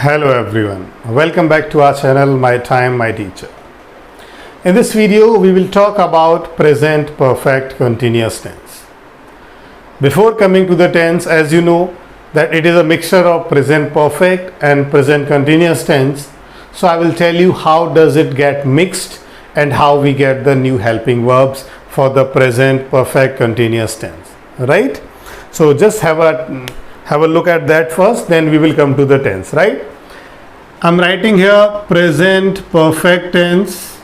Hello everyone, welcome back to our channel My Time My Teacher. In this video we will talk about present perfect continuous tense. Before coming to the tense, as you know that it is a mixture of present perfect and present continuous tense, so I will tell you how does it get mixed and how we get the new helping verbs for the present perfect continuous tense, right? So just have a look at that first, then we will come to the tense, right? I'm writing here present perfect tense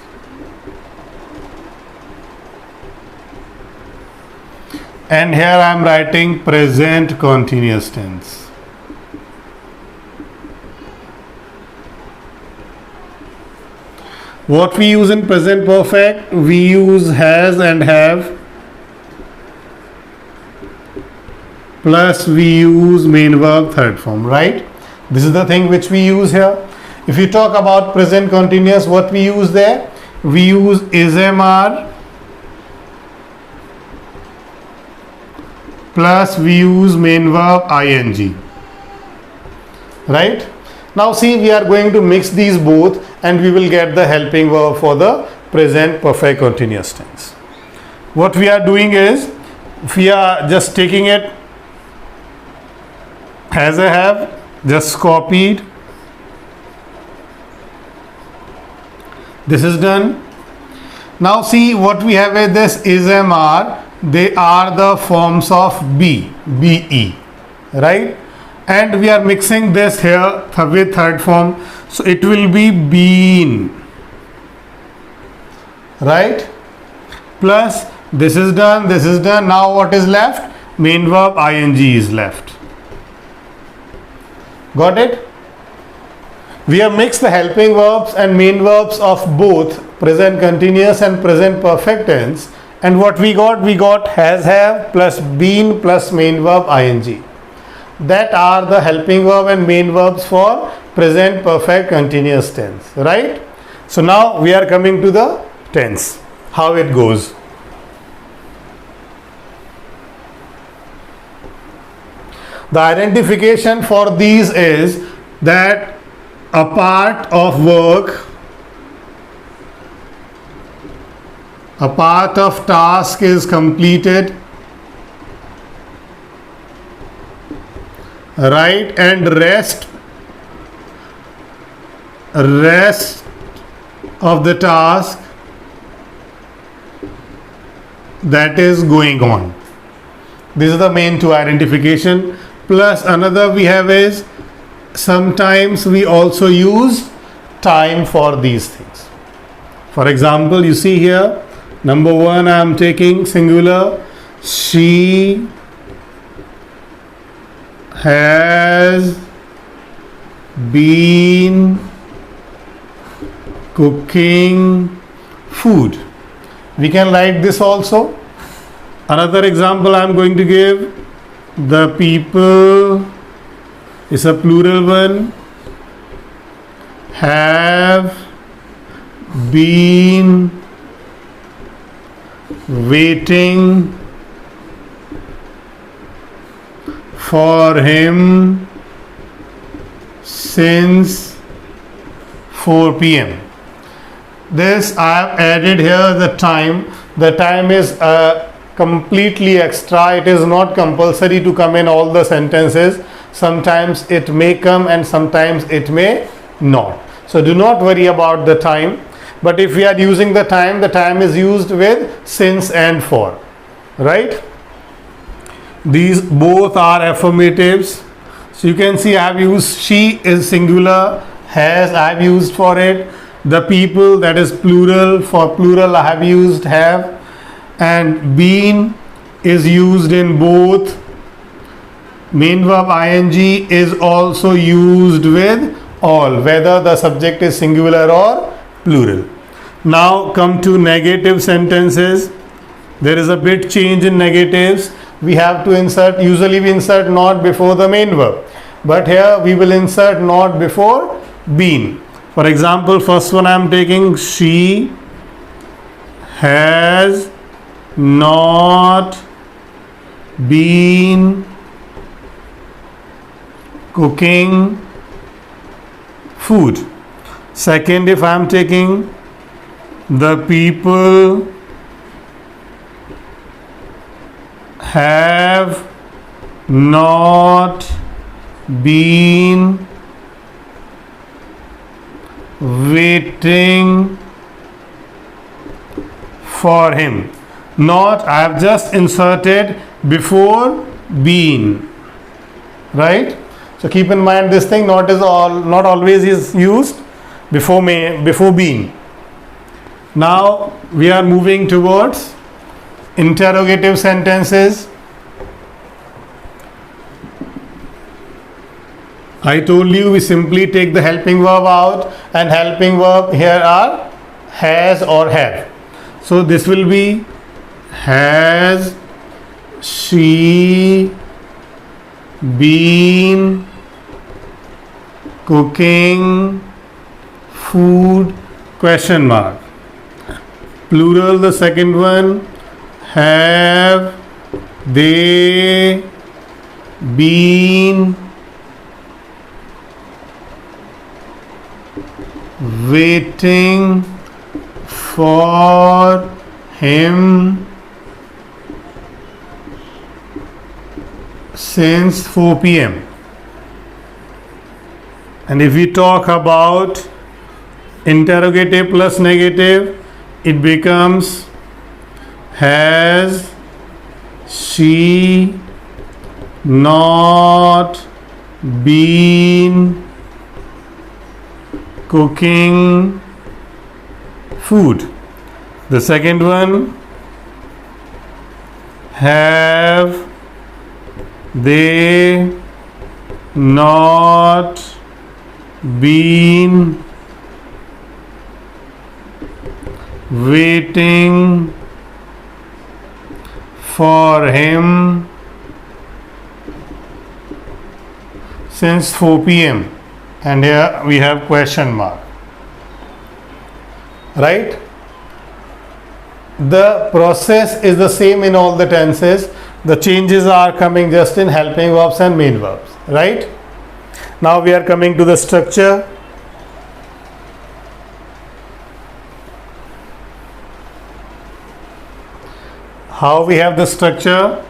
and here I'm writing present continuous tense. What we use in present perfect, we use has and have, plus we use main verb third form, right? This is the thing which we use here. If you talk about present continuous, what we use there? We use is/am/are plus we use main verb ing, right? Now see, we are going to mix these both and we will get the helping verb for the present perfect continuous tense. What we are doing is, we are just taking it as I have just copied. This is done. Now see what we have is this is/am/are. They are the forms of be, right? And we are mixing this here with third form, so it will be been, right? Plus this is done, this is done. Now what is left? Main verb ing is left. Got it? We have mixed the helping verbs and main verbs of both present continuous and present perfect tense, and what we got? We got has, have plus been plus main verb ing. That are the helping verb and main verbs for present perfect continuous tense, right? So now we are coming to the tense, how it goes. The identification for these is that a part of work, a part of task is completed, right, and rest of the task that is going on. These are the main two identification. Plus another we have is sometimes we also use time for these things. For example, you see here, number one, I am taking singular. She has been cooking food. We can write this also. Another example I am going to give, the people is a plural one, have been waiting for him since 4 p.m. This I have added here the time. The time is completely extra. It is not compulsory to come in all the sentences. Sometimes it may come and sometimes it may not. So do not worry about the time. But if we are using the time is used with since and for, right? These both are affirmatives. So you can see I have used she is singular, has I have used for it. The people, that is plural, for plural I have used have, and been is used in both. Main verb ing is also used with all, whether the subject is singular or plural. Now come to negative sentences. There is a bit change in negatives. We have to insert, usually we insert not before the main verb, but here we will insert not before been. For example, first one I am taking, she has not been cooking food. Second, if I am taking the people have not been waiting for him. Not, I have just inserted before been, right? So keep in mind this thing, not always is used before been. Now we are moving towards interrogative sentences. I told you we simply take the helping verb out, and helping verb here are has or have. So this will be, has she been cooking food? Question mark. Plural, the second one, have they been waiting for him since 4 p.m. And if we talk about interrogative plus negative, it becomes, has she not been cooking food? The second one, have they not been waiting for him since 4 p.m. and here we have question mark, right? The process is the same in all the tenses. The changes are coming just in helping verbs and main verbs, right? Now we are coming to the structure. How we have the structure?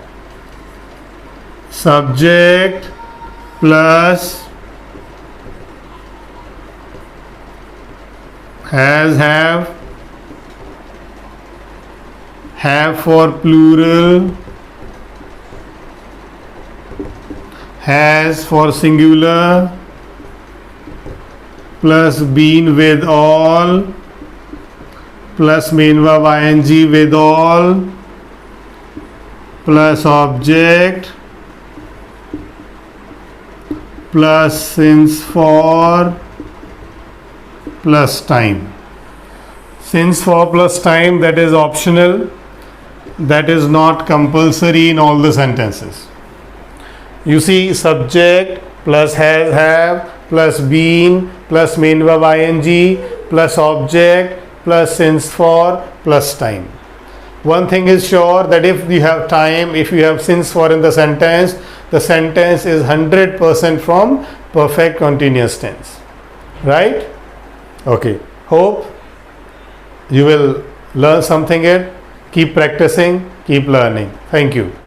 Subject plus has, have for plural, has for singular, plus been with all, plus main verb ing with all, plus object, plus since for, plus time. Since for plus time, that is optional, that is not compulsory in all the sentences. You see, subject plus has, have, plus been, plus main verb ing, plus object, plus since for, plus time. One thing is sure, that if you have time, if you have since for in the sentence is 100% from perfect continuous tense, right? Okay, hope you will learn something here. Keep practicing, keep learning. Thank you.